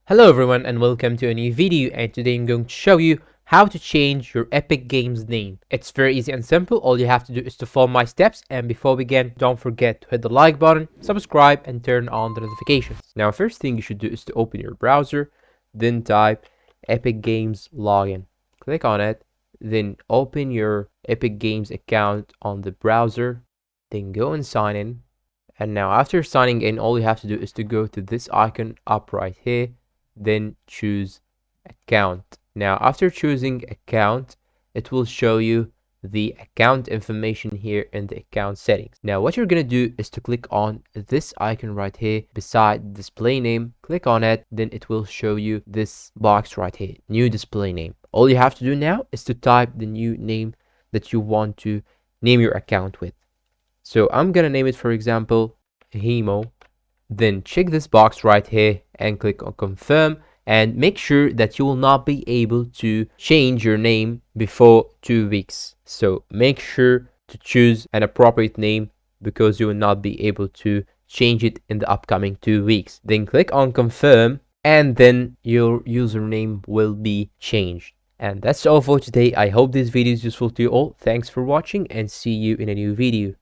Hello everyone and welcome to a new video, and today I'm going to show you how to change your Epic Games name. It's very easy and simple. All you have to do is to follow my steps, and before we begin, don't forget to hit the like button, subscribe and turn on the notifications. Now first thing you should do is to open your browser, then type Epic Games login. Click on it, then open your Epic Games account on the browser, then go and sign in. And now after signing in, all you have to do is to go to this icon up right here, then choose account. Now after choosing account, it will show you the account information here in the account settings. Now what you're gonna do is to click on this icon right here beside display name. Click on it, then it will show you this box right here, new display name. All you have to do now is to type the new name that you want to name your account with. So I'm gonna name it, for example, Hemo. Then check this box right here and click on confirm, and make sure that you will not be able to change your name before 2 weeks. So make sure to choose an appropriate name because you will not be able to change it in the upcoming 2 weeks. Then click on confirm, and then your username will be changed. And that's all for today. I hope this video is useful to you all. Thanks for watching and see you in a new video.